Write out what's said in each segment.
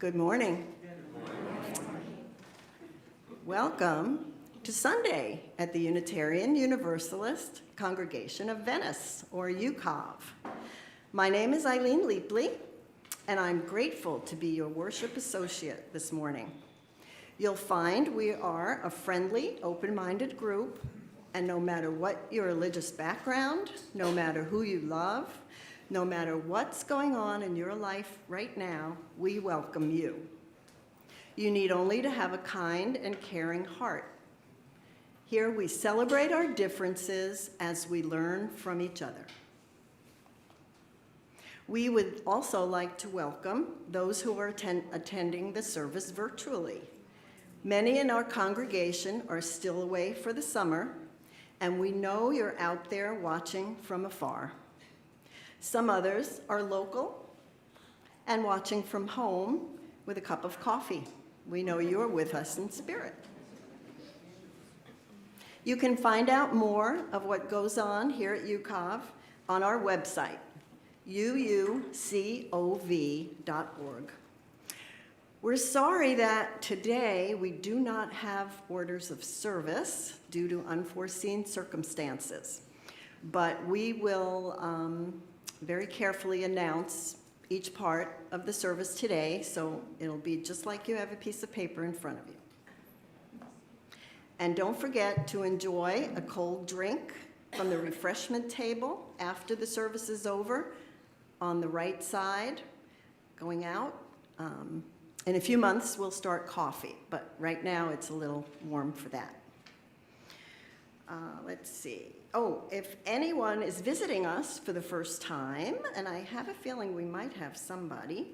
Good morning. Welcome to Sunday at the Unitarian Universalist Congregation of Venice, or UCOV. My name is Eileen Leapley, and I'm grateful to be your worship associate this morning. You'll find we are a friendly, open-minded group, and no matter what your religious background, no matter who you love, no matter what's going on in your life right now, we welcome you. You need only to have a kind and caring heart. Here we celebrate our differences as we learn from each other. We would also like to welcome those who are attending the service virtually. Many in our congregation are still away for the summer, and we know you're out there watching from afar. Some others are local and watching from home with a cup of coffee. We know you're with us in spirit. You can find out more of what goes on here at UCOV on our website, uucov.org. We're sorry that today we do not have orders of service due to unforeseen circumstances, but we will very carefully announce each part of the service today, so it'll be just like you have a piece of paper in front of you. And don't forget to enjoy a cold drink from the refreshment table after the service is over on the right side, going out. In a few months, we'll start coffee, but right now it's a little warm for that. Let's see. Oh, if anyone is visiting us for the first time, and I have a feeling we might have somebody,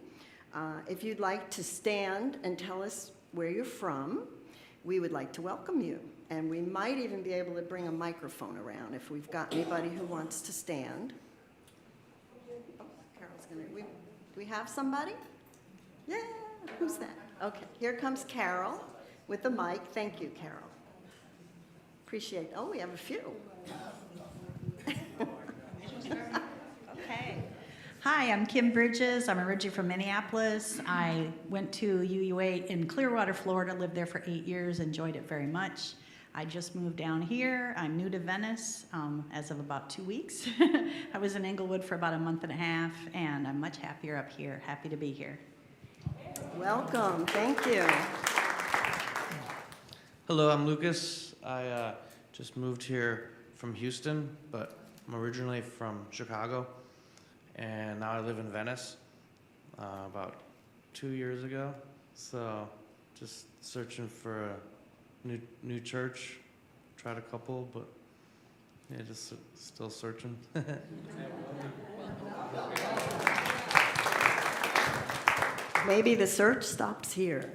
if you'd like to stand and tell us where you're from, we would like to welcome you. And we might even be able to bring a microphone around if we've got anybody who wants to stand. Oh, Carol's gonna, do we have somebody? Yeah, who's that? Okay, here comes Carol with the mic. Thank you, Carol. Appreciate it. Oh, we have a few. Okay. Hi, I'm Kim Bridges. I'm originally from Minneapolis. I went to UUA in Clearwater, Florida, lived there for 8 years, enjoyed it very much. I just moved down here. I'm new to Venice as of about 2 weeks. I was in Inglewood for about a month and a half, and I'm much happier up here. Happy to be here. Welcome. Thank you. Hello, I'm Lucas. I just moved here from Houston, but I'm originally from Chicago, and now I live in Venice about 2 years ago. So just searching for a new church. Tried a couple, but yeah, just still searching. Maybe the search stops here.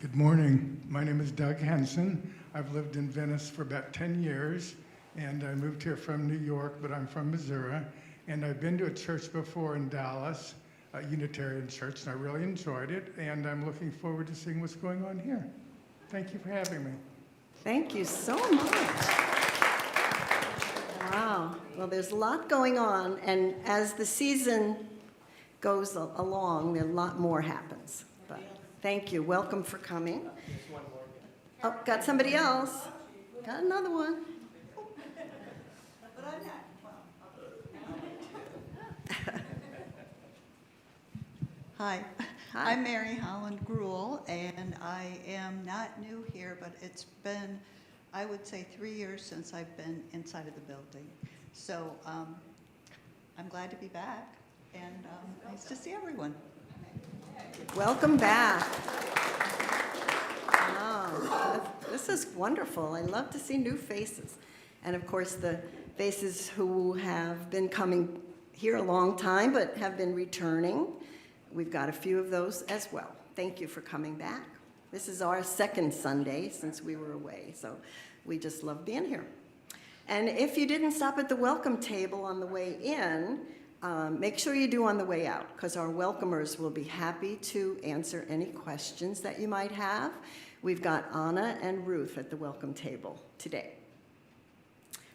Good morning. My name is Doug Henson. I've lived in Venice for about 10 years, and I moved here from New York, but I'm from Missouri. And I've been to a church before in Dallas, a Unitarian church, and I really enjoyed it, and I'm looking forward to seeing what's going on here. Thank you for having me. Thank you so much. Wow. Well, there's a lot going on, and as the season goes along, a lot more happens. But thank you. Welcome for coming. Oh, got somebody else. Got another one. Hi. Hi. I'm Mary Holland Gruel, and I am not new here, but it's been, I would say, 3 years since I've been inside of the building. So I'm glad to be back, and nice to see everyone. Welcome back. Wow, this is wonderful. I love to see new faces. And of course, the faces who have been coming here a long time but have been returning. We've got a few of those as well. Thank you for coming back. This is our second Sunday since we were away, so we just love being here. And if you didn't stop at the welcome table on the way in, make sure you do on the way out, because our welcomers will be happy to answer any questions that you might have. We've got Anna and Ruth at the welcome table today.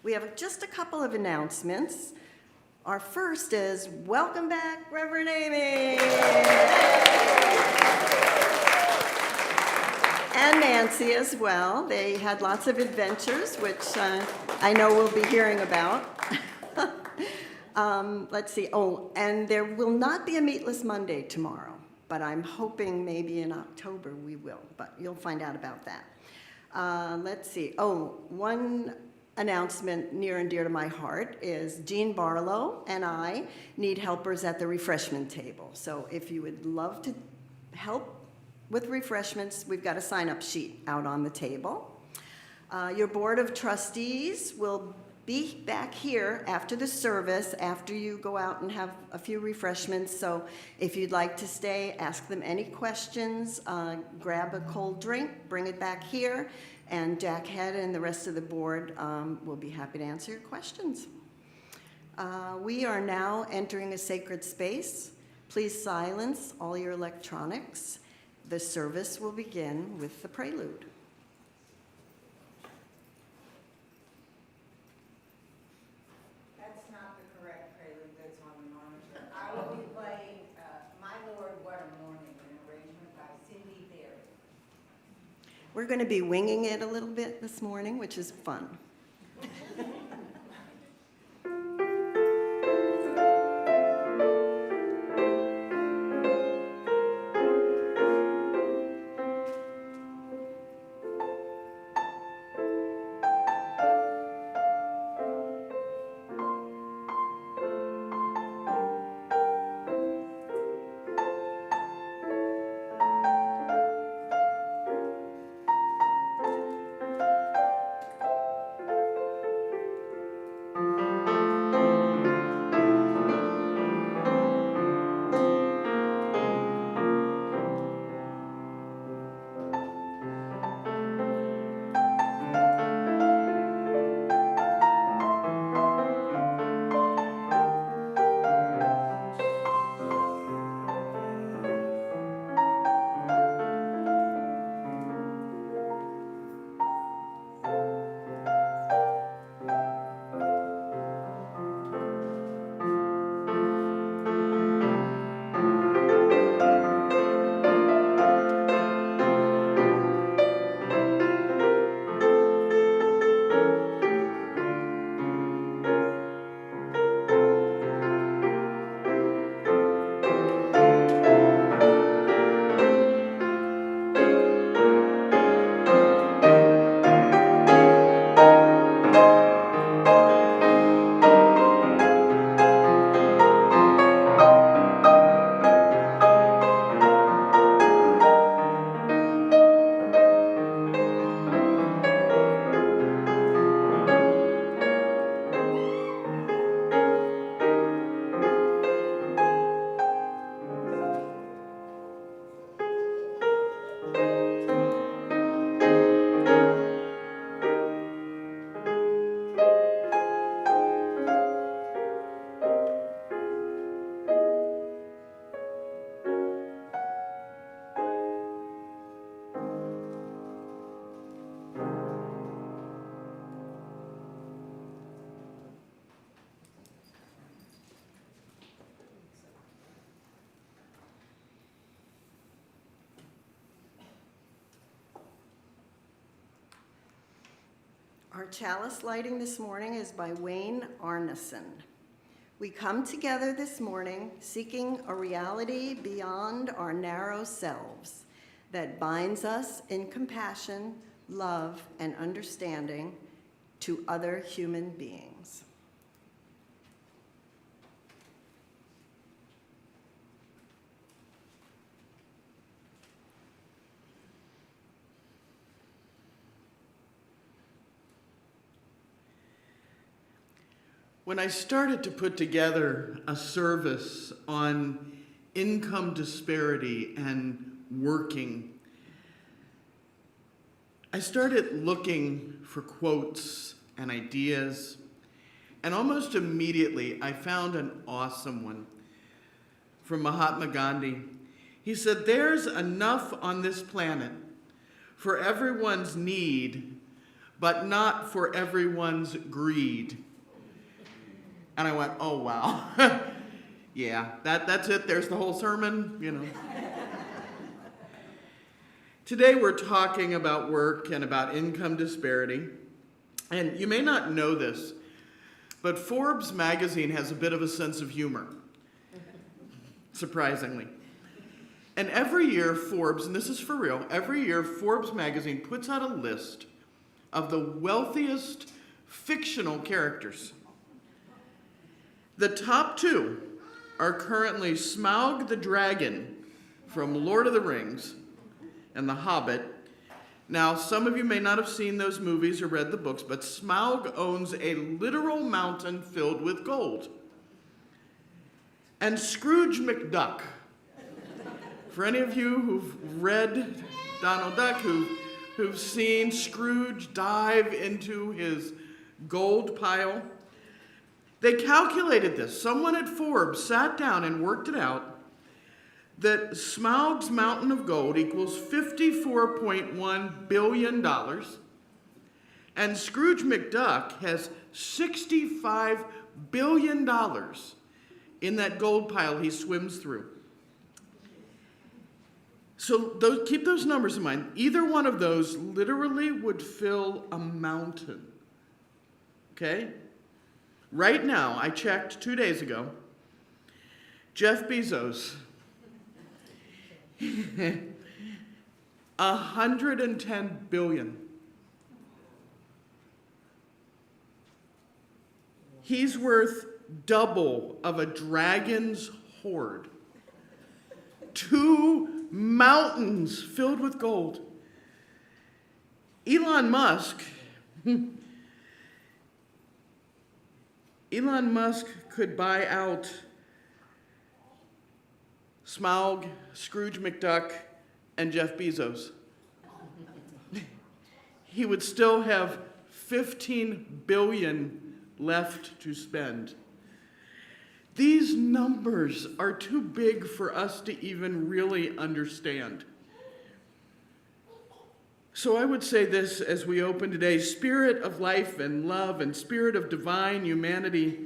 We have just a couple of announcements. Our first is, welcome back, Reverend Amy. And Nancy as well. They had lots of adventures, which I know we'll be hearing about. Let's see, and there will not be a Meatless Monday tomorrow, but I'm hoping maybe in October we will, but you'll find out about that. Let's see, one announcement near and dear to my heart is Jean Barlow and I need helpers at the refreshment table. So if you would love to help with refreshments, we've got a sign-up sheet out on the table. Your board of trustees will be back here after the service, after you go out and have a few refreshments. So if you'd like to stay, ask them any questions, grab a cold drink, bring it back here, and Jack Head and the rest of the board will be happy to answer your questions. We are now entering a sacred space. Please silence all your electronics. The service will begin with the prelude. That's not the correct prelude that's on the monitor. I will be playing My Lord, What a Morning, an arrangement by Cindy Berry. We're going to be winging it a little bit this morning, which is fun. Our chalice lighting this morning is by Wayne Arneson. We come together this morning seeking a reality beyond our narrow selves that binds us in compassion, love, and understanding to other human beings. When I started to put together a service on income disparity and working, I started looking for quotes and ideas, and almost immediately I found an awesome one from Mahatma Gandhi. He said, "There's enough on this planet for everyone's need, but not for everyone's greed." And I went, oh, wow. Yeah, that's it. There's the whole sermon, you know. Today we're talking about work and about income disparity. And you may not know this, but Forbes magazine has a bit of a sense of humor, surprisingly. And every year Forbes, and this is for real, every year Forbes magazine puts out a list of the wealthiest fictional characters. The top two are currently Smaug the Dragon from Lord of the Rings and The Hobbit. Now, some of you may not have seen those movies or read the books, but Smaug owns a literal mountain filled with gold. And Scrooge McDuck, for any of you who've read Donald Duck, who've seen Scrooge dive into his gold pile, they calculated this. Someone at Forbes sat down and worked it out that Smaug's mountain of gold equals $54.1 billion, and Scrooge McDuck has $65 billion in that gold pile he swims through. So keep those numbers in mind. Either one of those literally would fill a mountain. Okay? Right now, I checked 2 days ago, Jeff Bezos, 110 billion. He's worth double of a dragon's hoard. 2 mountains filled with gold. Elon Musk could buy out Smaug, Scrooge McDuck, and Jeff Bezos. He would still have 15 billion left to spend. These numbers are too big for us to even really understand. So I would say this as we open today: Spirit of life and love and Spirit of divine humanity,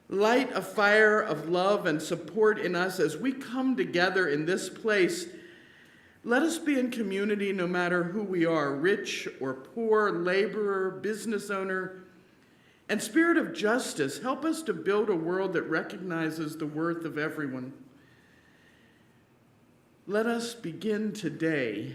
light a fire of love and support in us as we come together in this place. Let us be in community no matter who we are, rich or poor, laborer, business owner. And Spirit of justice, help us to build a world that recognizes the worth of everyone. Let us begin today.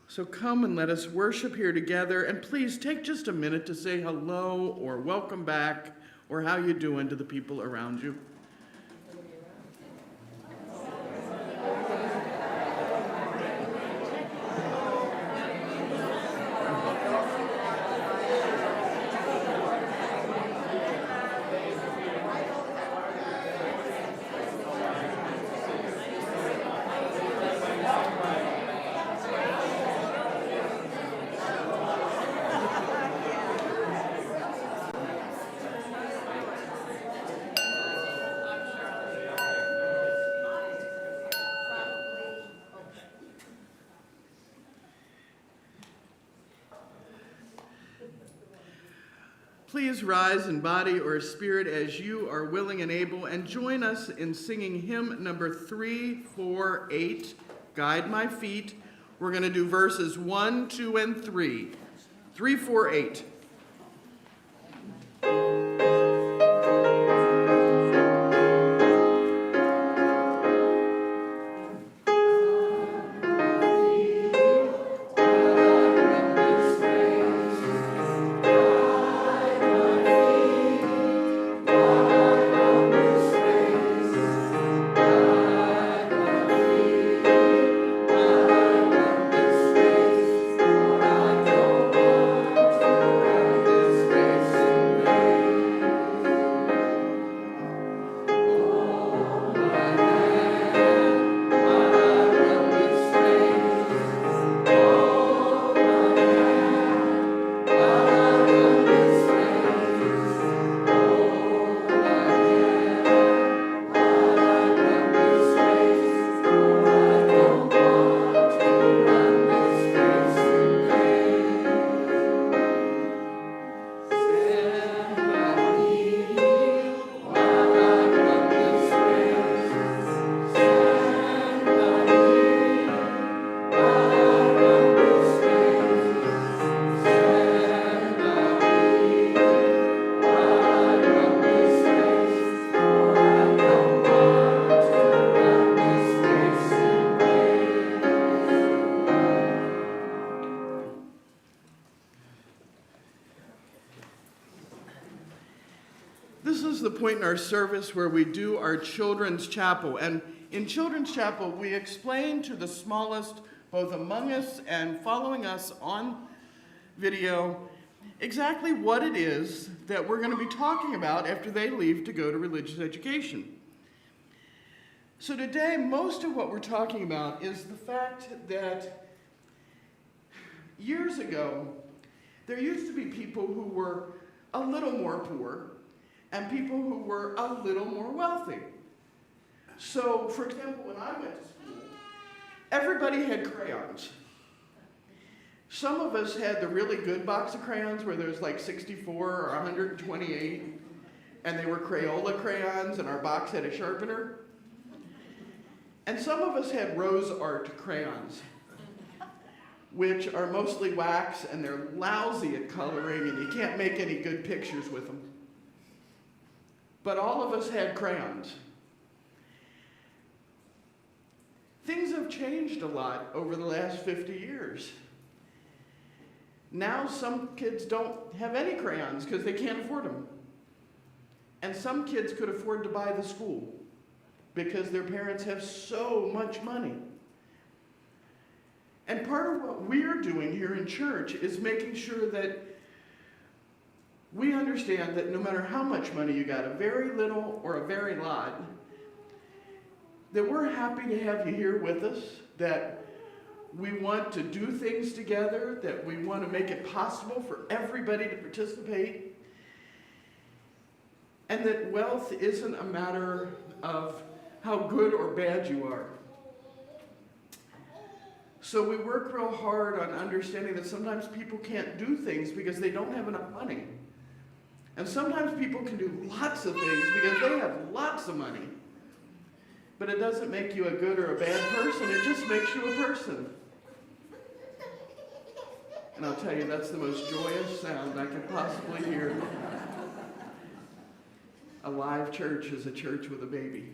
So come and let us worship here together, and please take just a minute to say hello or welcome back or how you doing to the people around you. Please rise in body or spirit as you are willing and able, and join us in singing hymn number 348, Guide My Feet. We're going to do verses 1, 2, and 3. 348. This is the point in our service where we do our children's chapel. And in children's chapel, we explain to the smallest, both among us and following us on video, exactly what it is that we're going to be talking about after they leave to go to religious education. So today, most of what we're talking about is the fact that years ago, there used to be people who were a little more poor and people who were a little more wealthy. So, for example, when I went to school, everybody had crayons. Some of us had the really good box of crayons where there's like 64 or 128, and they were Crayola crayons, and our box had a sharpener. And some of us had rose art crayons, which are mostly wax, and they're lousy at coloring, and you can't make any good pictures with them. But all of us had crayons. Things have changed a lot over the last 50 years. Now some kids don't have any crayons because they can't afford them. And some kids could afford to buy the school because their parents have so much money. And part of what we're doing here in church is making sure that we understand that no matter how much money you got, a very little or a very lot, that we're happy to have you here with us, that we want to do things together, that we want to make it possible for everybody to participate, and that wealth isn't a matter of how good or bad you are. So we work real hard on understanding that sometimes people can't do things because they don't have enough money. And sometimes people can do lots of things because they have lots of money. But it doesn't make you a good or a bad person, it just makes you a person. And I'll tell you, that's the most joyous sound I could possibly hear. A live church is a church with a baby.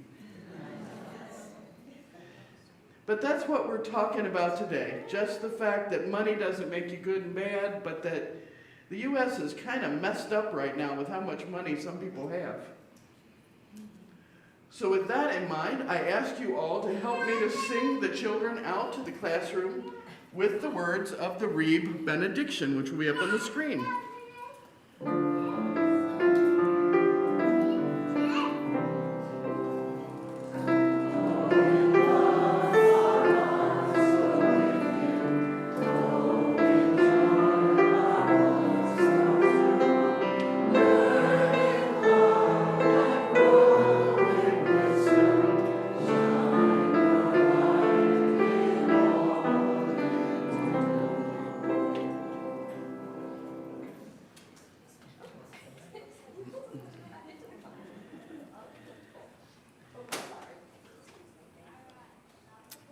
But that's what we're talking about today. Just the fact that money doesn't make you good and bad, but that the U.S. is kind of messed up right now with how much money some people have. So with that in mind, I ask you all to help me to sing the children out to the classroom with the words of the Reeb benediction, which will be up on the screen.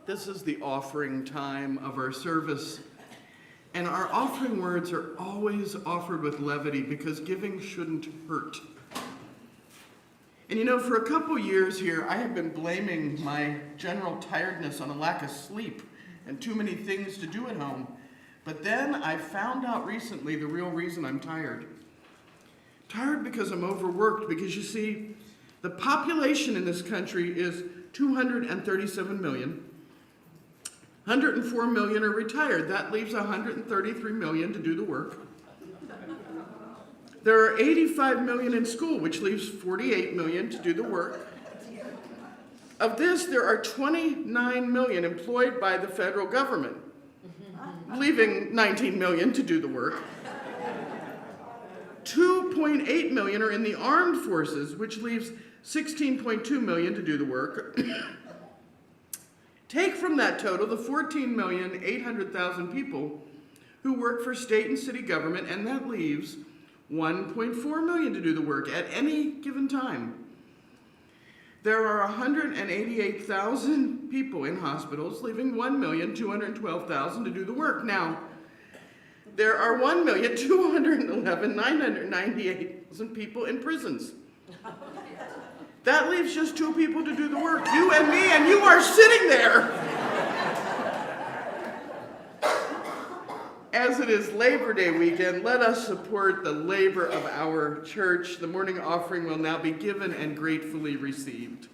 This is the offering time of our service. And our offering words are always offered with levity because giving shouldn't hurt. And you know, for a couple years here, I have been blaming my general tiredness on a lack of sleep and too many things to do at home. But then I found out recently the real reason I'm tired. Tired because I'm overworked, because you see, the population in this country is 237 million. 104 million are retired. That leaves 133 million to do the work. There are 85 million in school, which leaves 48 million to do the work. Of this, there are 29 million employed by the federal government, leaving 19 million to do the work. 2.8 million are in the armed forces, which leaves 16.2 million to do the work. Take from that total the 14,800,000 people who work for state and city government, and that leaves 1.4 million to do the work at any given time. There are 188,000 people in hospitals, leaving 1,212,000 to do the work. Now, there are 1,211,998 people in prisons. That leaves just 2 people to do the work, you and me, and you are sitting there. As as it is Labor Day weekend, let us support the labor of our church. The morning offering will now be given and gratefully received.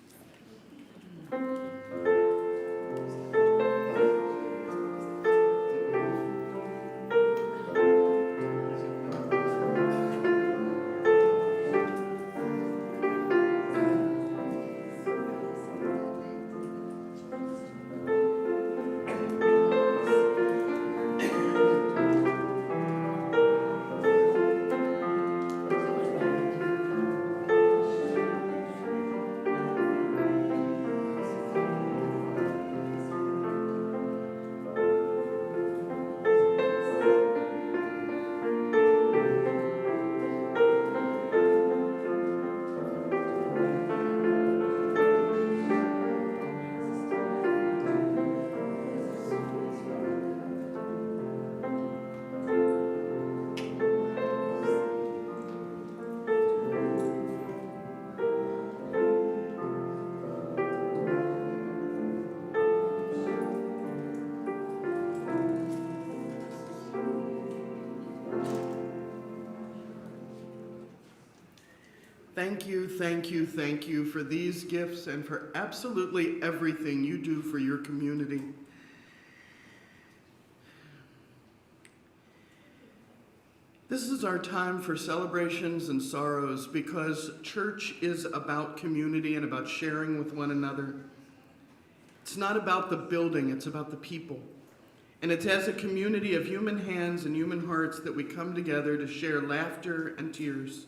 Thank you, thank you, thank you for these gifts and for absolutely everything you do for your community. This is our time for celebrations and sorrows because church is about community and about sharing with one another. It's not about the building, it's about the people. And it's as a community of human hands and human hearts that we come together to share laughter and tears.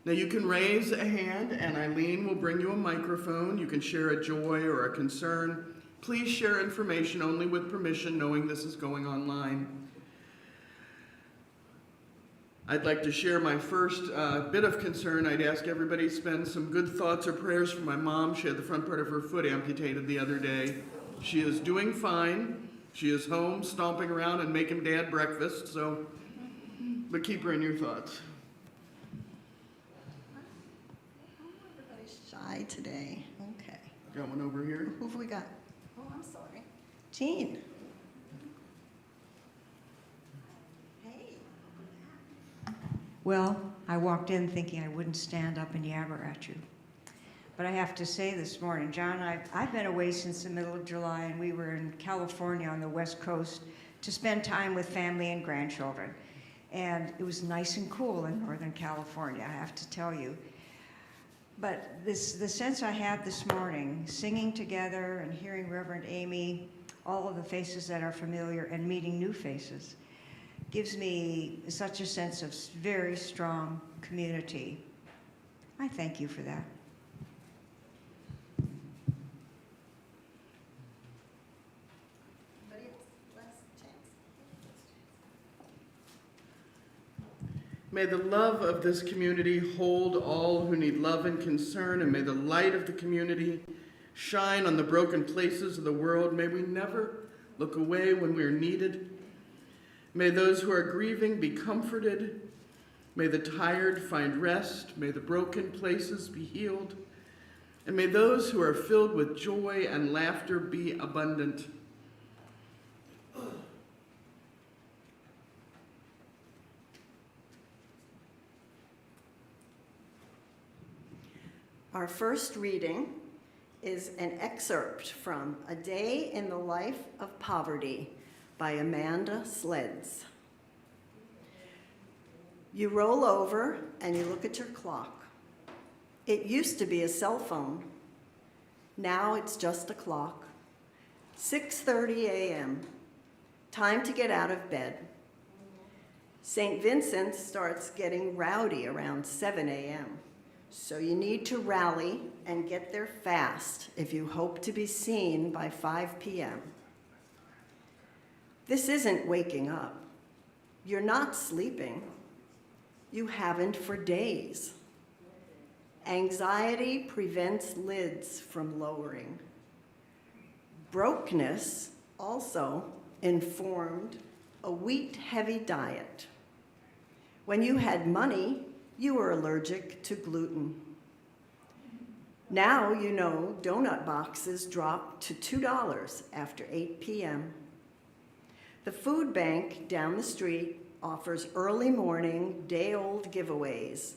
Now you can raise a hand and Eileen will bring you a microphone. You can share a joy or a concern. Please share information only with permission, knowing this is going online. I'd like to share my first bit of concern. I'd ask everybody to spend some good thoughts or prayers for my mom. She had the front part of her foot amputated the other day. She is doing fine. She is home, stomping around and making Dad breakfast, but keep her in your thoughts. Everybody's shy today. Okay. Got one over here. Who have we got? Oh, I'm sorry. Jean. Hey. Well, I walked in thinking I wouldn't stand up and yabber at you. But I have to say this morning, John, I've been away since the middle of July, and we were in California on the West Coast to spend time with family and grandchildren. And it was nice and cool in Northern California, I have to tell you. But the sense I had this morning, singing together and hearing Reverend Amy, all of the faces that are familiar, and meeting new faces, gives me such a sense of very strong community. I thank you for that. May the love of this community hold all who need love and concern, and may the light of the community shine on the broken places of the world. May we never look away when we are needed. May those who are grieving be comforted. May the tired find rest. May the broken places be healed. And may those who are filled with joy and laughter be abundant. Our first reading is an excerpt from A Day in the Life of Poverty by Amanda Sleds. You roll over and you look at your clock. It used to be a cell phone. Now it's just a clock. 6:30 a.m. Time to get out of bed. St. Vincent starts getting rowdy around 7 a.m. So you need to rally and get there fast if you hope to be seen by 5 p.m. This isn't waking up. You're not sleeping. You haven't for days. Anxiety prevents lids from lowering. Brokenness also informed a wheat-heavy diet. When you had money, you were allergic to gluten. Now you know donut boxes drop to $2 after 8 p.m. The food bank down the street offers early morning, day-old giveaways,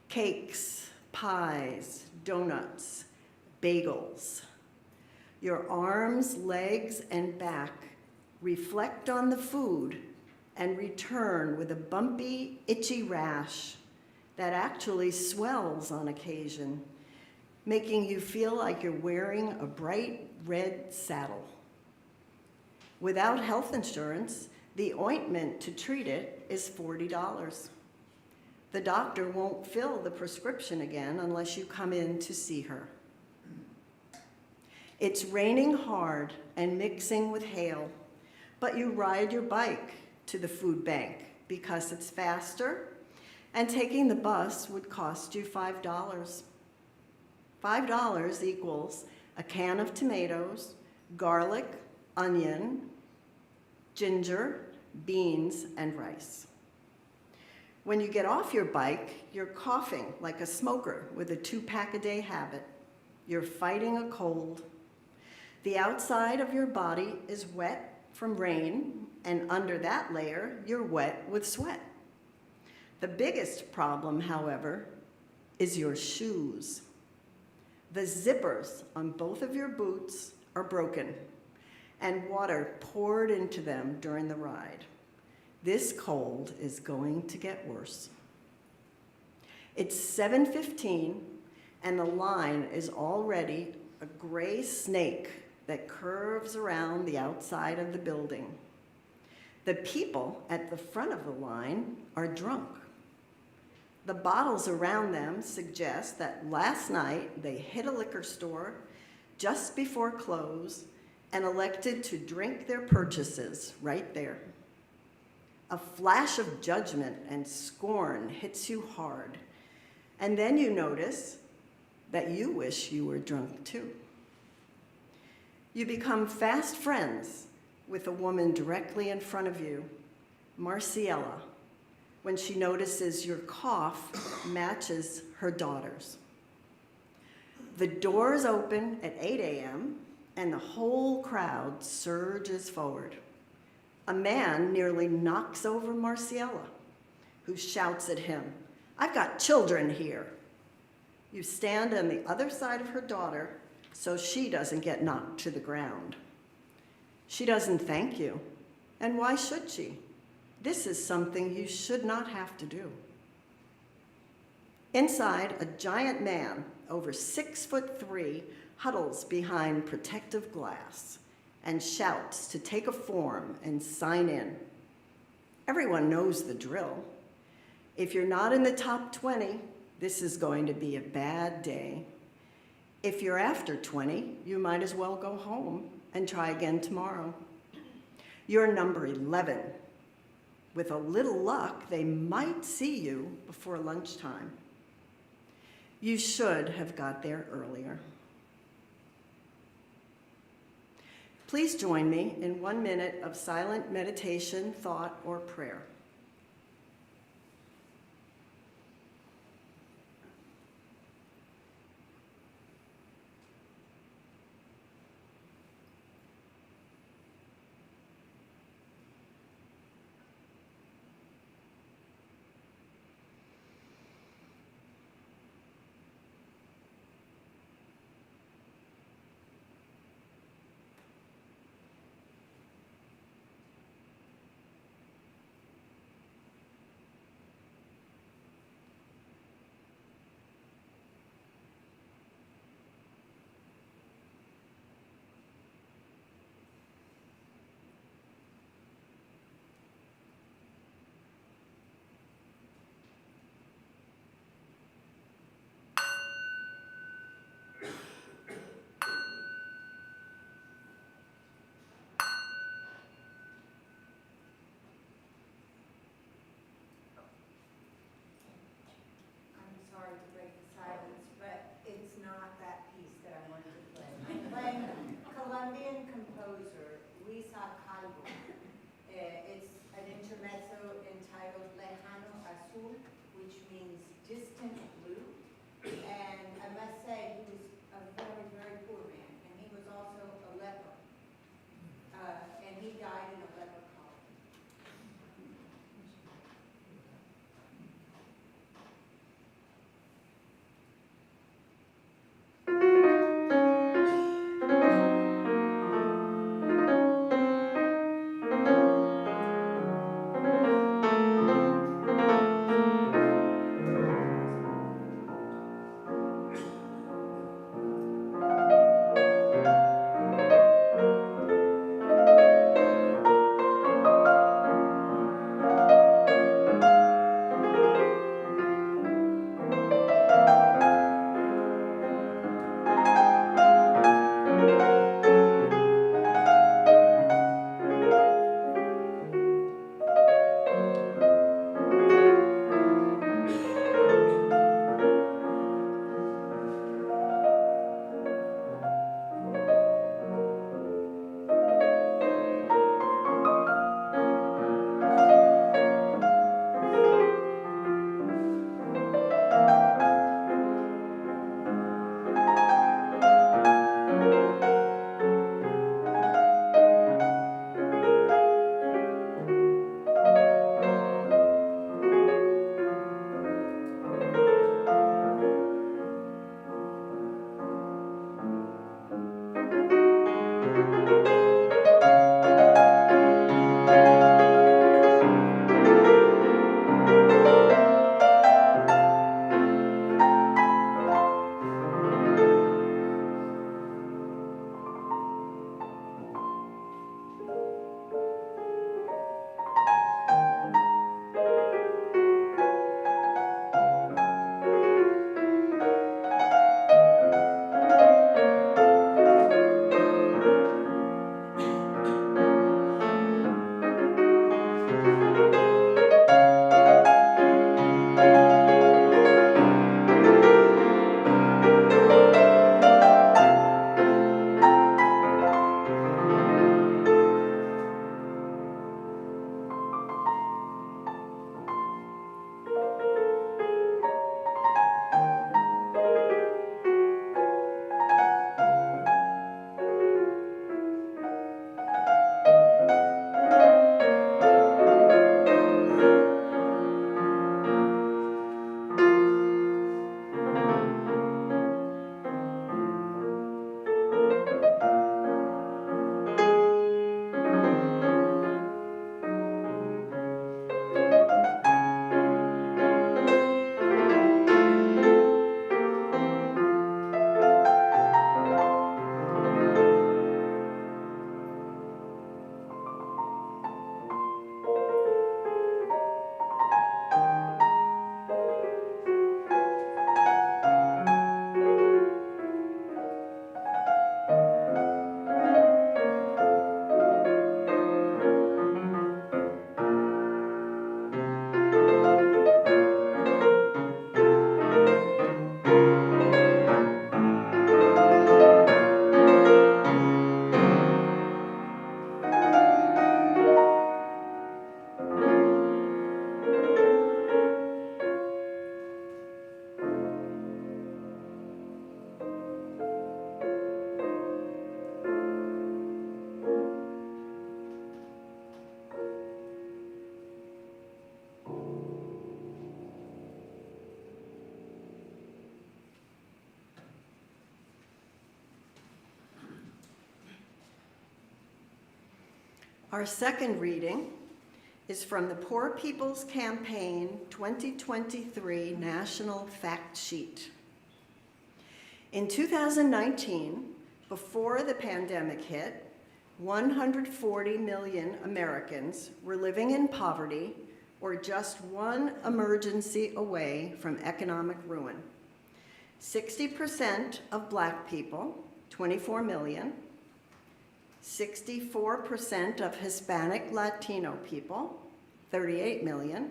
cakes, pies, donuts, bagels. Your arms, legs, and back reflect on the food and return with a bumpy, itchy rash that actually swells on occasion, making you feel like you're wearing a bright red saddle. Without health insurance, the ointment to treat it is $40. The doctor won't fill the prescription again unless you come in to see her. It's raining hard and mixing with hail, but you ride your bike to the food bank because it's faster, and taking the bus would cost you $5. $5 equals a can of tomatoes, garlic, onion, ginger, beans, and rice. When you get off your bike, you're coughing like a smoker with a 2-pack-a-day habit. You're fighting a cold. The outside of your body is wet from rain, and under that layer, you're wet with sweat. The biggest problem, however, is your shoes. The zippers on both of your boots are broken, and water poured into them during the ride. This cold is going to get worse. It's 7:15, and the line is already a gray snake that curves around the outside of the building. The people at the front of the line are drunk. The bottles around them suggest that last night they hit a liquor store just before close and elected to drink their purchases right there. A flash of judgment and scorn hits you hard, and then you notice that you wish you were drunk too. You become fast friends with a woman directly in front of you, Marciella, when she notices your cough matches her daughter's. The doors open at 8 a.m., and the whole crowd surges forward. A man nearly knocks over Marciella, who shouts at him, "I've got children here." You stand on the other side of her daughter so she doesn't get knocked to the ground. She doesn't thank you, and why should she? This is something you should not have to do. Inside, a giant man, over 6'3", huddles behind protective glass and shouts to take a form and sign in. Everyone knows the drill. If you're not in the top 20, this is going to be a bad day. If you're after 20, you might as well go home and try again tomorrow. You're number 11. With a little luck, they might see you before lunchtime. You should have got there earlier. Please join me in 1 minute of silent meditation, thought, or prayer. I'm sorry to break the silence, but it's not that piece that I wanted to play. I'm playing Colombian composer Luisa Calvo. It's an intermezzo entitled Lejano Azul, which means distant blue. And I must say, he was a very, very poor man, and he was also a leper. And he died in a leper colony. Our second reading is from the Poor People's Campaign 2023 National Fact Sheet. In 2019, before the pandemic hit, 140 million Americans were living in poverty or just one emergency away from economic ruin. 60% of Black people, 24 million, 64% of Hispanic Latino people, 38 million,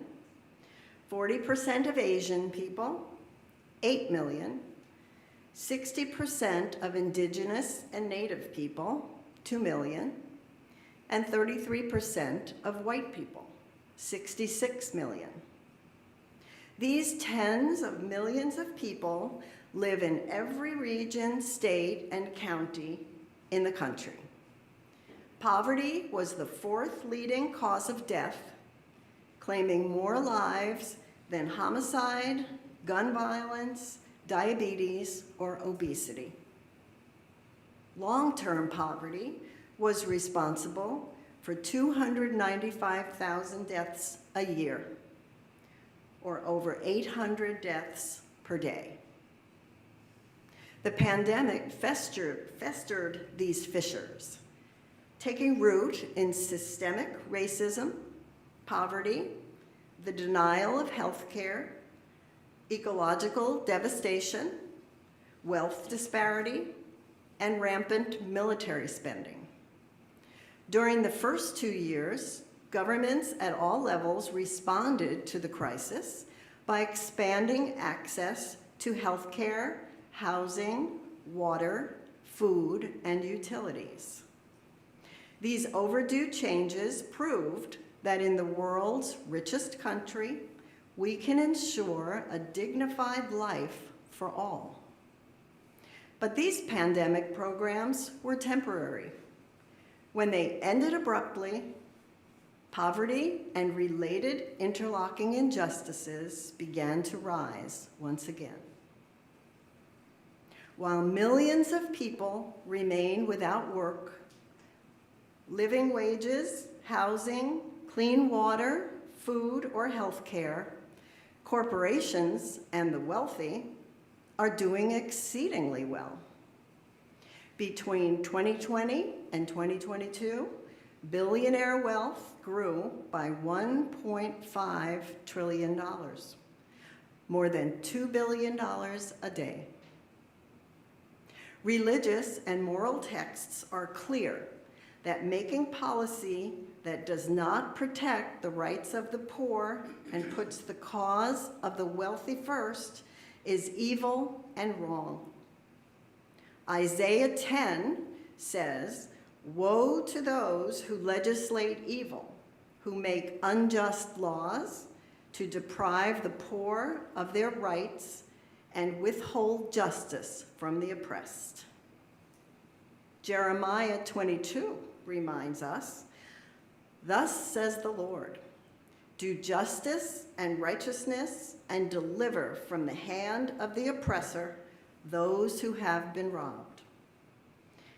40% of Asian people, 8 million, 60% of Indigenous and Native people, 2 million, and 33% of white people, 66 million. These tens of millions of people live in every region, state, and county in the country. Poverty was the fourth leading cause of death, claiming more lives than homicide, gun violence, diabetes, or obesity. Long-term poverty was responsible for 295,000 deaths a year, or over 800 deaths per day. The pandemic festered these fissures, taking root in systemic racism, poverty, the denial of health care, ecological devastation, wealth disparity, and rampant military spending. During the first 2 years, governments at all levels responded to the crisis by expanding access to health care, housing, water, food, and utilities. These overdue changes proved that in the world's richest country, we can ensure a dignified life for all. But these pandemic programs were temporary. When they ended abruptly, poverty and related interlocking injustices began to rise once again. While millions of people remain without work, living wages, housing, clean water, food, or health care, corporations and the wealthy are doing exceedingly well. Between 2020 and 2022, billionaire wealth grew by $1.5 trillion, more than $2 billion a day. Religious and moral texts are clear that making policy that does not protect the rights of the poor and puts the cause of the wealthy first is evil and wrong. Isaiah 10 says, "Woe to those who legislate evil, who make unjust laws to deprive the poor of their rights and withhold justice from the oppressed." Jeremiah 22 reminds us, "Thus says the Lord, do justice and righteousness and deliver from the hand of the oppressor those who have been robbed.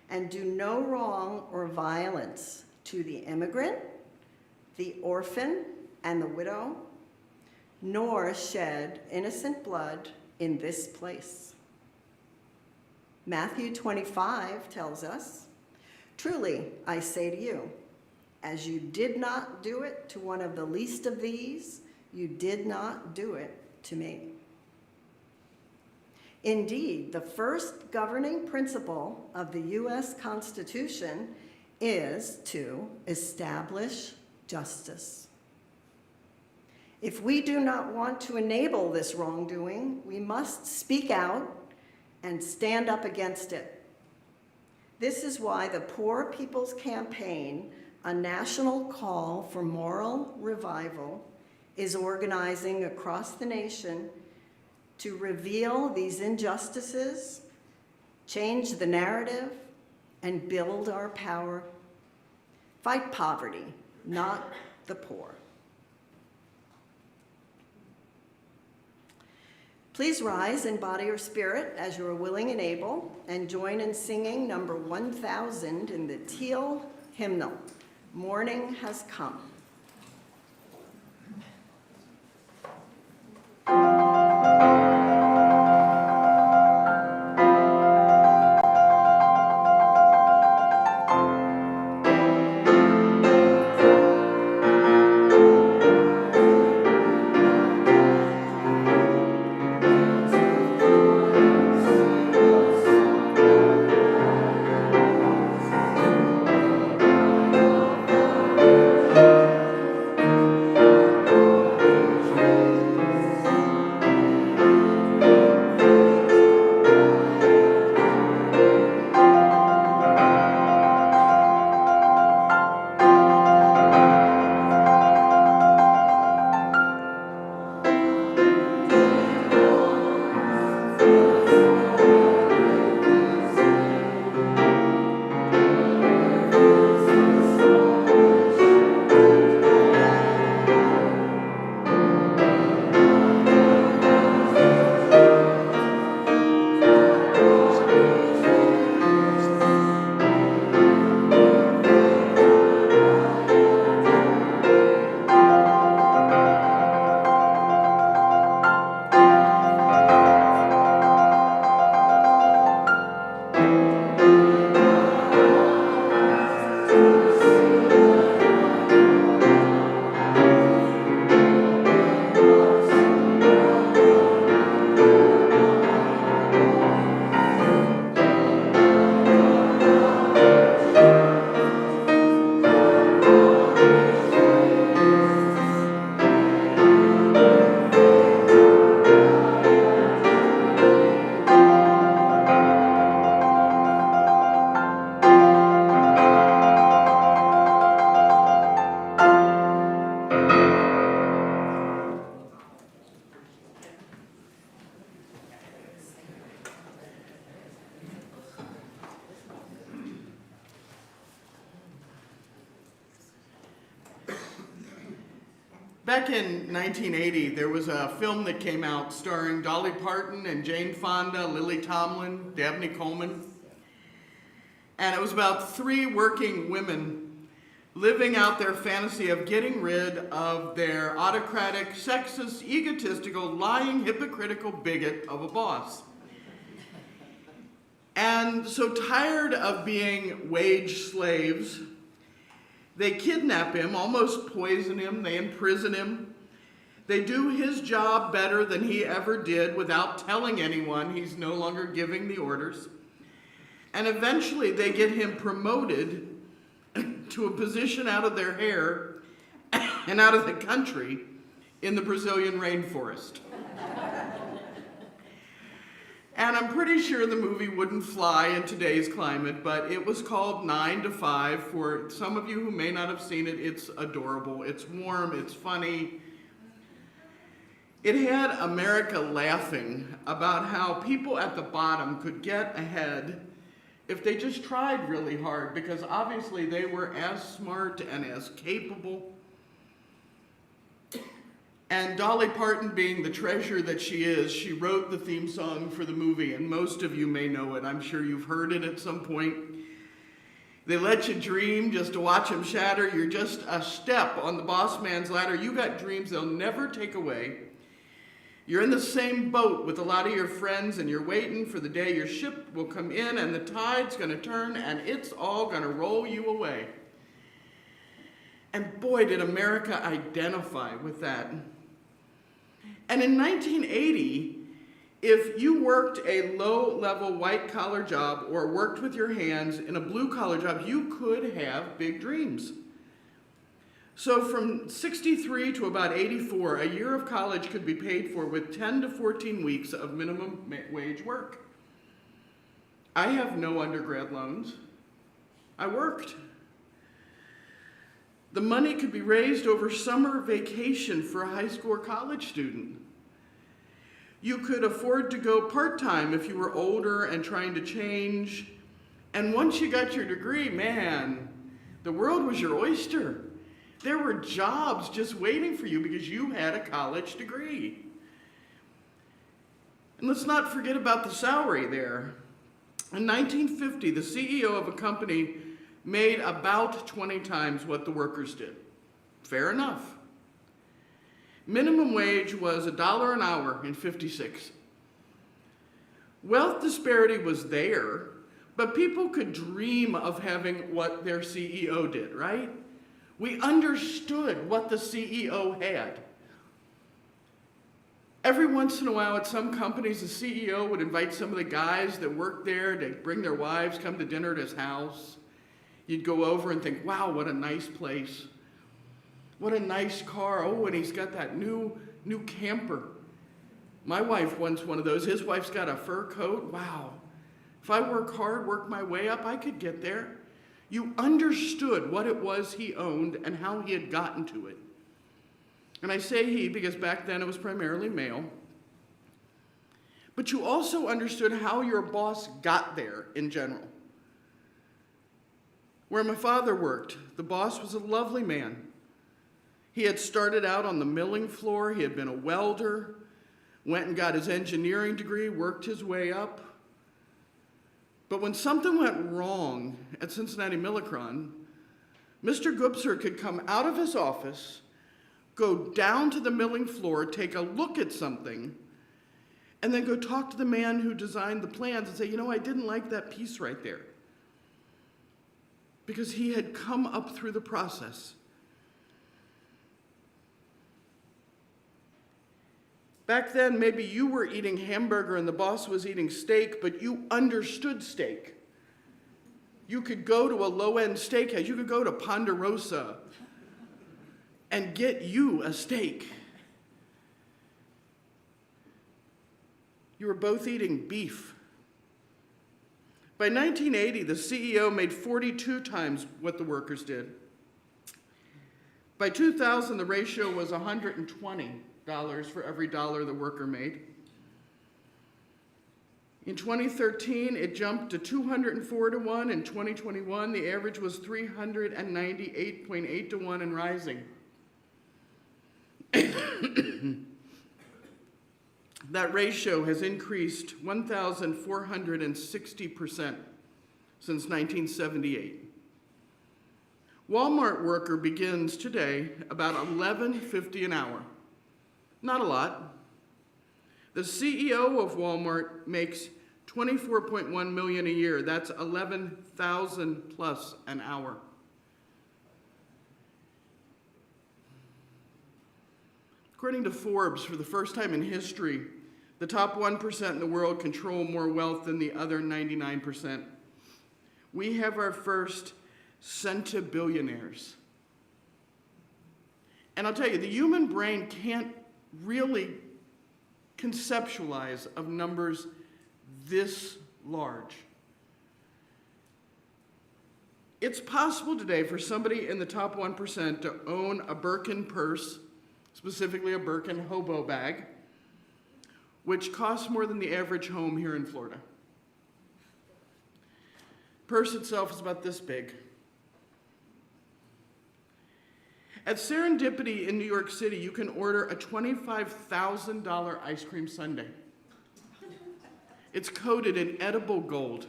And do no wrong or violence to the immigrant, the orphan, and the widow, nor shed innocent blood in this place." Matthew 25 tells us, "Truly, I say to you, as you did not do it to one of the least of these, you did not do it to me." Indeed, the first governing principle of the U.S. Constitution is to establish justice. If we do not want to enable this wrongdoing, we must speak out and stand up against it. This is why the Poor People's Campaign, a national call for moral revival, is organizing across the nation to reveal these injustices, change the narrative, and build our power. Fight poverty, not the poor. Please rise in body or spirit as you are willing and able, and join in singing number 1000 in the Teal hymnal. Morning has come. Back in 1980, there was a film that came out starring Dolly Parton and Jane Fonda, Lily Tomlin, Dabney Coleman. And it was about 3 working women living out their fantasy of getting rid of their autocratic, sexist, egotistical, lying, hypocritical bigot of a boss. And so tired of being wage slaves, they kidnap him, almost poison him, they imprison him. They do his job better than he ever did without telling anyone. He's no longer giving the orders. And eventually they get him promoted to a position out of their hair and out of the country in the Brazilian rainforest. And I'm pretty sure the movie wouldn't fly in today's climate, but it was called 9 to 5. For some of you who may not have seen it, it's adorable. It's warm, it's funny. It had America laughing about how people at the bottom could get ahead if they just tried really hard, because obviously they were as smart and as capable. And Dolly Parton, being the treasure that she is, she wrote the theme song for the movie, and most of you may know it. I'm sure you've heard it at some point. They let you dream just to watch them shatter. You're just a step on the boss man's ladder. You got dreams they'll never take away. You're in the same boat with a lot of your friends, and you're waiting for the day your ship will come in and the tide's gonna turn and it's all gonna roll you away. And boy, did America identify with that. And in 1980, if you worked a low-level white-collar job or worked with your hands in a blue-collar job, you could have big dreams. So from 63 to about 84, a year of college could be paid for with 10 to 14 weeks of minimum wage work. I have no undergrad loans. I worked. The money could be raised over summer vacation for a high school or college student. You could afford to go part-time if you were older and trying to change. And once you got your degree, man, the world was your oyster. There were jobs just waiting for you because you had a college degree. And let's not forget about the salary there. In 1950, the CEO of a company made about 20 times what the workers did. Fair enough. Minimum wage was $1 an hour in '56. Wealth disparity was there, but people could dream of having what their CEO did, right? We understood what the CEO had. Every once in a while at some companies, the CEO would invite some of the guys that worked there to bring their wives, come to dinner at his house. You'd go over and think, wow, what a nice place. What a nice car. Oh, and he's got that new camper. My wife wants one of those. His wife's got a fur coat. Wow. If I work hard, work my way up, I could get there. You understood what it was he owned and how he had gotten to it. And I say he because back then it was primarily male. But you also understood how your boss got there in general. Where my father worked, the boss was a lovely man. He had started out on the milling floor. He had been a welder, went and got his engineering degree, worked his way up. But when something went wrong at Cincinnati Millicron, Mr. Gubser could come out of his office, go down to the milling floor, take a look at something, and then go talk to the man who designed the plans and say, you know, I didn't like that piece right there. Because he had come up through the process. Back then, maybe you were eating hamburger and the boss was eating steak, but you understood steak. You could go to a low-end steakhouse. You could go to Ponderosa and get you a steak. You were both eating beef. By 1980, the CEO made 42 times what the workers did. By 2000, the ratio was $120 for every dollar the worker made. In 2013, it jumped to 204 to 1. In 2021, the average was 398.8 to 1 and rising. That ratio has increased 1,460% since 1978. Walmart worker begins today about $11.50 an hour. Not a lot. The CEO of Walmart makes $24.1 million a year. That's $11,000 plus an hour. According to Forbes, for the first time in history, the top 1% in the world control more wealth than the other 99%. We have our first centibillionaires. And I'll tell you, the human brain can't really conceptualize of numbers this large. It's possible today for somebody in the top 1% to own a Birkin purse, specifically a Birkin hobo bag, which costs more than the average home here in Florida. Purse itself is about this big. At Serendipity in New York City, you can order a $25,000 ice cream sundae. It's coated in edible gold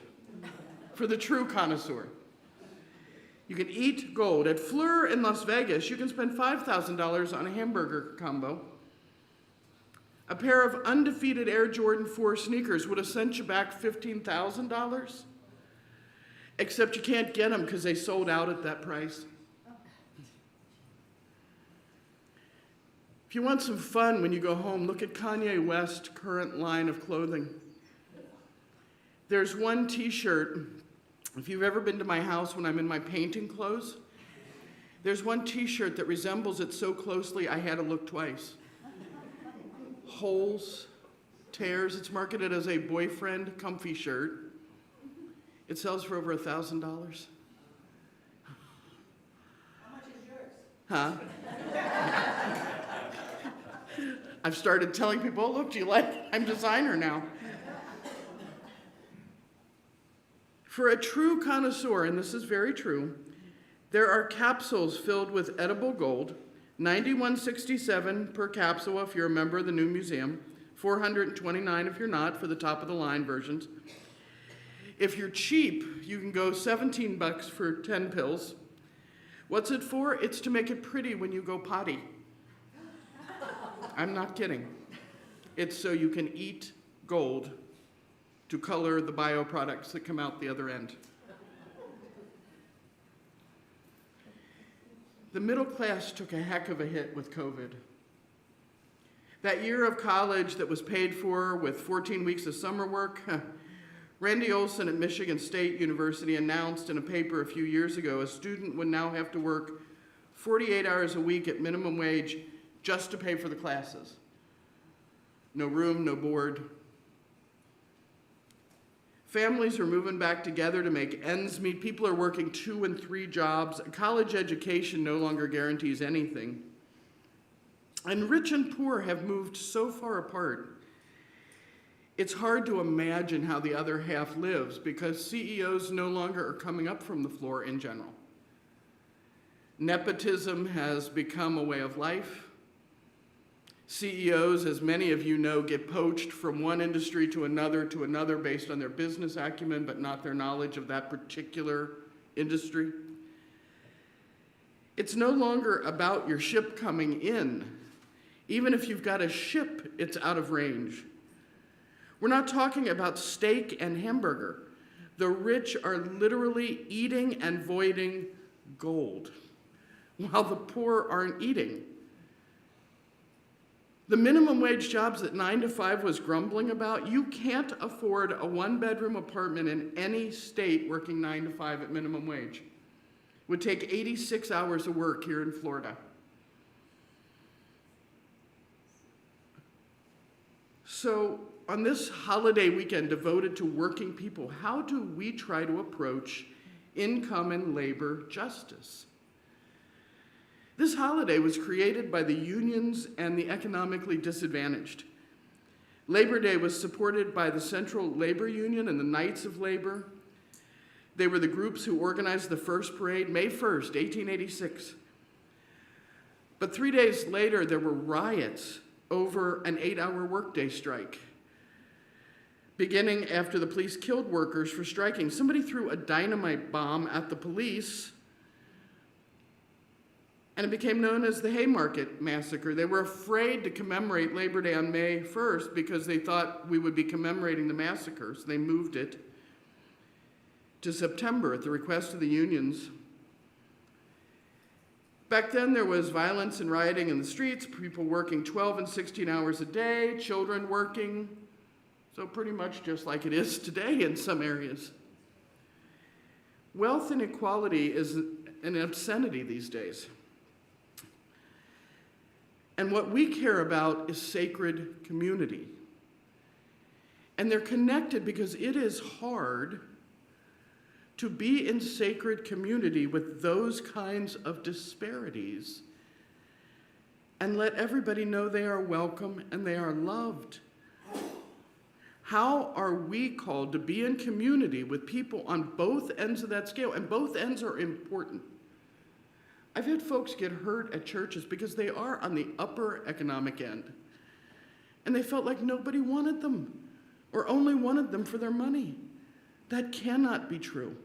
for the true connoisseur. You can eat gold. At Fleur in Las Vegas, you can spend $5,000 on a hamburger combo. A pair of undefeated Air Jordan 4 sneakers would have sent you back $15,000. Except you can't get them because they sold out at that price. If you want some fun when you go home, look at Kanye West's current line of clothing. There's one t-shirt, if you've ever been to my house when I'm in my painting clothes, there's one t-shirt that resembles it so closely I had to look twice. Holes, tears, it's marketed as a boyfriend comfy shirt. It sells for over $1,000. How much is yours? Huh? I've started telling people, oh, look, do you like it? I'm designer now. For a true connoisseur, and this is very true, there are capsules filled with edible gold, $91.67 per capsule if you're a member of the new museum, $429 if you're not for the top of the line versions. If you're cheap, you can go 17 bucks for 10 pills. What's it for? It's to make it pretty when you go potty. I'm not kidding. It's so you can eat gold to color the bioproducts that come out the other end. The middle class took a heck of a hit with COVID. That year of college that was paid for with 14 weeks of summer work, Randy Olson at Michigan State University announced in a paper a few years ago a student would now have to work 48 hours a week at minimum wage just to pay for the classes. No room, no board. Families are moving back together to make ends meet. People are working 2 and 3 jobs. A college education no longer guarantees anything. And rich and poor have moved so far apart. It's hard to imagine how the other half lives because CEOs no longer are coming up from the floor in general. Nepotism has become a way of life. CEOs, as many of you know, get poached from one industry to another based on their business acumen, but not their knowledge of that particular industry. It's no longer about your ship coming in. Even if you've got a ship, it's out of range. We're not talking about steak and hamburger. The rich are literally eating and voiding gold, while the poor aren't eating. The minimum wage jobs that 9 to 5 was grumbling about, you can't afford a 1-bedroom apartment in any state working 9 to 5 at minimum wage. It would take 86 hours of work here in Florida. So on this holiday weekend devoted to working people, how do we try to approach income and labor justice? This holiday was created by the unions and the economically disadvantaged. Labor Day was supported by the Central Labor Union and the Knights of Labor. They were the groups who organized the first parade, May 1st, 1886. But 3 days later, there were riots over an 8-hour workday strike. Beginning after the police killed workers for striking, somebody threw a dynamite bomb at the police, and it became known as the Haymarket Massacre. They were afraid to commemorate Labor Day on May 1st because they thought we would be commemorating the massacre, so they moved it to September at the request of the unions. Back then, there was violence and rioting in the streets, people working 12 and 16 hours a day, children working, so pretty much just like it is today in some areas. Wealth inequality is an obscenity these days. And what we care about is sacred community. And they're connected because it is hard to be in sacred community with those kinds of disparities and let everybody know they are welcome and they are loved. How are we called to be in community with people on both ends of that scale? And both ends are important. I've had folks get hurt at churches because they are on the upper economic end. And they felt like nobody wanted them or only wanted them for their money. That cannot be true.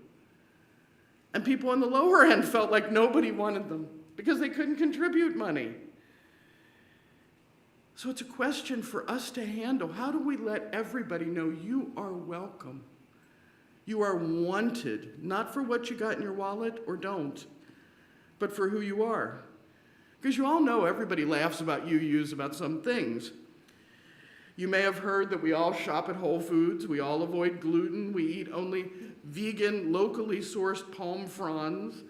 And people on the lower end felt like nobody wanted them because they couldn't contribute money. So it's a question for us to handle. How do we let everybody know you are welcome? You are wanted, not for what you got in your wallet or don't, but for who you are. Because you all know everybody laughs about you about some things. You may have heard that we all shop at Whole Foods, we all avoid gluten, we eat only vegan, locally sourced palm fronds,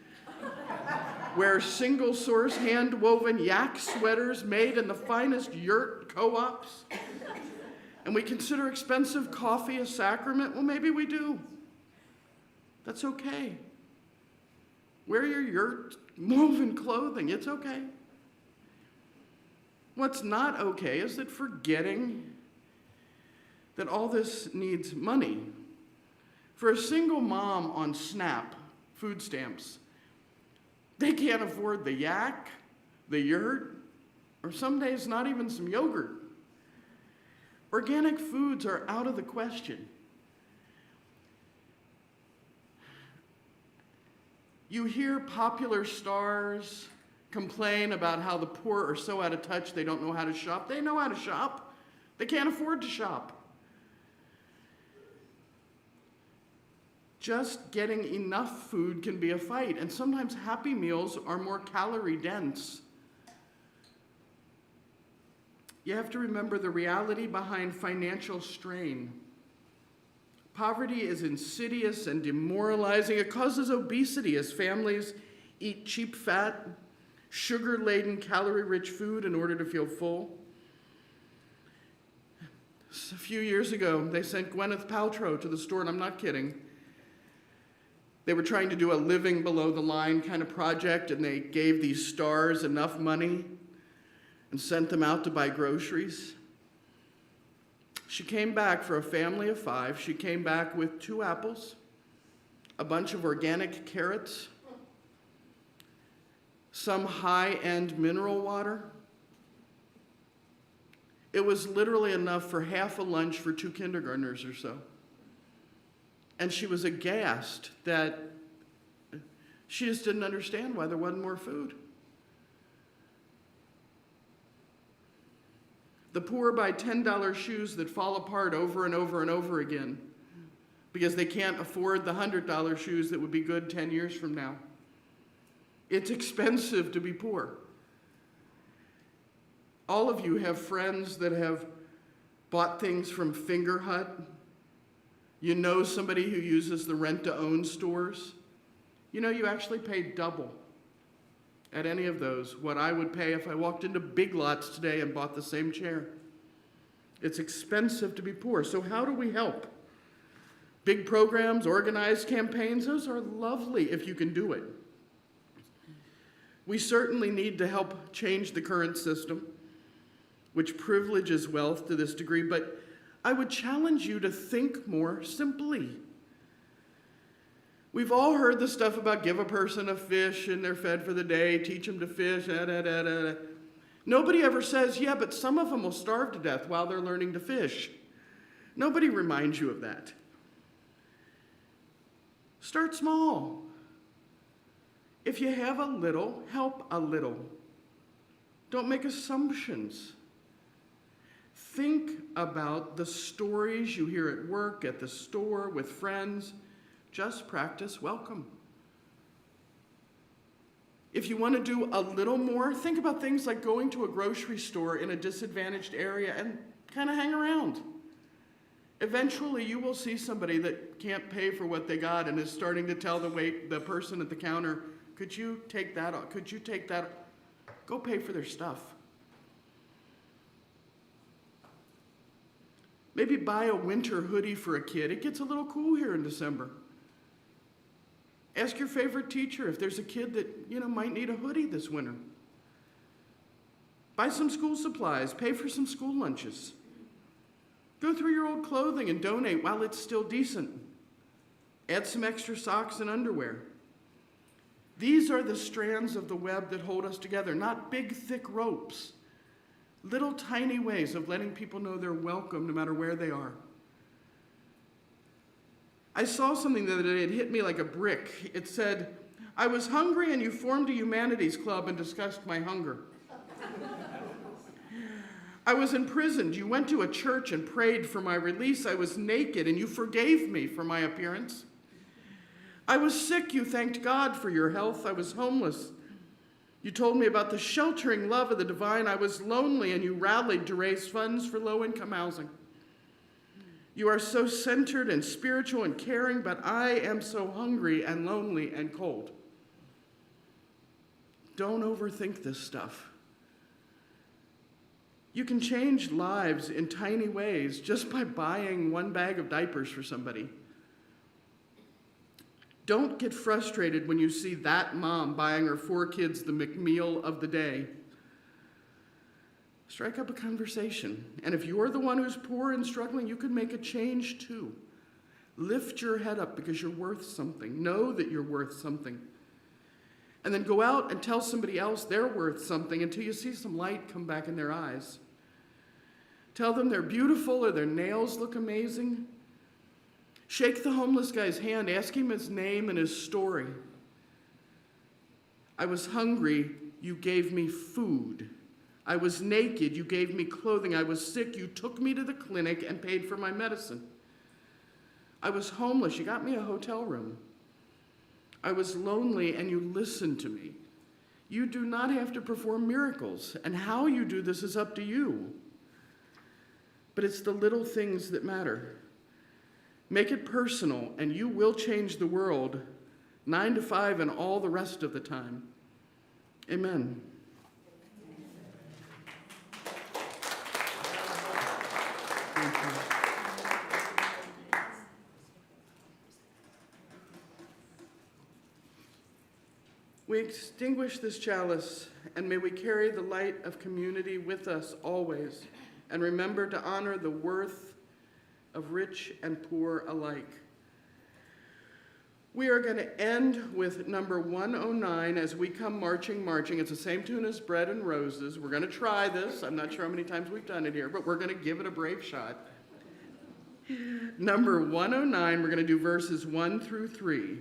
wear single-source hand-woven yak sweaters made in the finest yurt co-ops, and we consider expensive coffee a sacrament. Well, maybe we do. That's okay. Wear your yurt woven clothing. It's okay. What's not okay is that forgetting that all this needs money. For a single mom on SNAP, food stamps, they can't afford the yak, the yurt, or some days not even some yogurt. Organic foods are out of the question. You hear popular stars complain about how the poor are so out of touch they don't know how to shop. They know how to shop. They can't afford to shop. Just getting enough food can be a fight, and sometimes Happy Meals are more calorie dense. You have to remember the reality behind financial strain. Poverty is insidious and demoralizing. It causes obesity as families eat cheap, fat, sugar-laden, calorie-rich food in order to feel full. A few years ago, they sent Gwyneth Paltrow to the store, and I'm not kidding. They were trying to do a living below the line kind of project, and they gave these stars enough money and sent them out to buy groceries. She came back for a family of 5. She came back with 2 apples, a bunch of organic carrots, some high-end mineral water. It was literally enough for half a lunch for 2 kindergartners or so. And she was aghast that she just didn't understand why there wasn't more food. The poor buy $10 shoes that fall apart over and over and over again because they can't afford the $100 shoes that would be good 10 years from now. It's expensive to be poor. All of you have friends that have bought things from Finger Hut. You know somebody who uses the rent-to-own stores. You know, you actually pay double at any of those what I would pay if I walked into Big Lots today and bought the same chair. It's expensive to be poor. So how do we help? Big programs, organized campaigns, those are lovely if you can do it. We certainly need to help change the current system, which privileges wealth to this degree, but I would challenge you to think more simply. We've all heard the stuff about give a person a fish and they're fed for the day, teach them to fish, Nobody ever says, yeah, but some of them will starve to death while they're learning to fish. Nobody reminds you of that. Start small. If you have a little, help a little. Don't make assumptions. Think about the stories you hear at work, at the store, with friends. Just practice welcome. If you want to do a little more, think about things like going to a grocery store in a disadvantaged area and kind of hang around. Eventually, you will see somebody that can't pay for what they got and is starting to tell the person at the counter, could you take that off? Could you take that? Go pay for their stuff. Maybe buy a winter hoodie for a kid. It gets a little cool here in December. Ask your favorite teacher if there's a kid that, might need a hoodie this winter. Buy some school supplies. Pay for some school lunches. Go through your old clothing and donate while it's still decent. Add some extra socks and underwear. These are the strands of the web that hold us together, not big, thick ropes. Little tiny ways of letting people know they're welcome no matter where they are. I saw something the other day, it hit me like a brick. It said, I was hungry and you formed a humanities club and discussed my hunger. I was imprisoned. You went to a church and prayed for my release. I was naked and you forgave me for my appearance. I was sick. You thanked God for your health. I was homeless. You told me about the sheltering love of the divine. I was lonely and you rallied to raise funds for low-income housing. You are so centered and spiritual and caring, but I am so hungry and lonely and cold. Don't overthink this stuff. You can change lives in tiny ways just by buying one bag of diapers for somebody. Don't get frustrated when you see that mom buying her 4 kids the McMeal of the day. Strike up a conversation. And if you're the one who's poor and struggling, you can make a change too. Lift your head up because you're worth something. Know that you're worth something. And then go out and tell somebody else they're worth something until you see some light come back in their eyes. Tell them they're beautiful or their nails look amazing. Shake the homeless guy's hand. Ask him his name and his story. I was hungry, you gave me food. I was naked, you gave me clothing. I was sick, you took me to the clinic and paid for my medicine. I was homeless, you got me a hotel room. I was lonely, and you listened to me. You do not have to perform miracles, and how you do this is up to you. But it's the little things that matter. Make it personal, and you will change the world, 9 to 5 and all the rest of the time. Amen. Thank you. We extinguish this chalice, and may we carry the light of community with us always, and remember to honor the worth of rich and poor alike. We are going to end with number 109 as we come marching, marching. It's the same tune as Bread and Roses. We're going to try this. I'm not sure how many times we've done it here, but we're going to give it a brave shot. Number 109, we're going to do verses 1 through 3.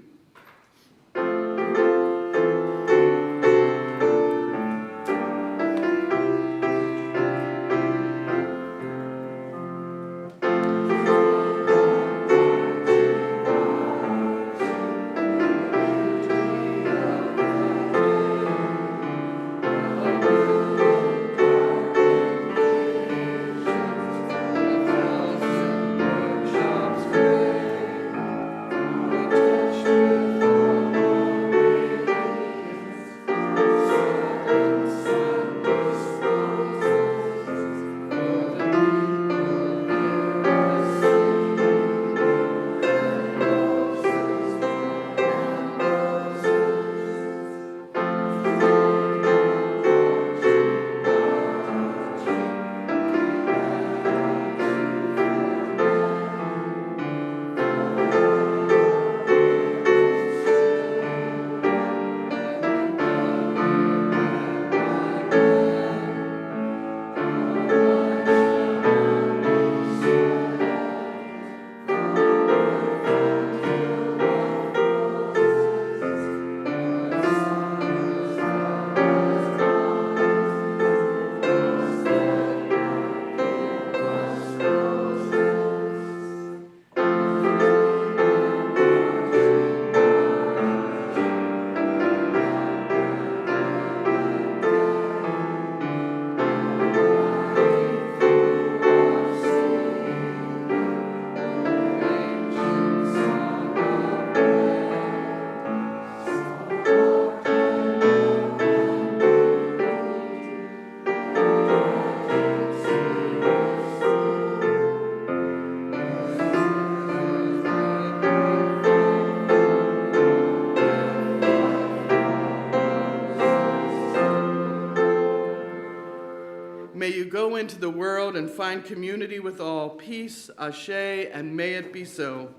May you go into the world and find community with all. Peace, ashe, and may it be so.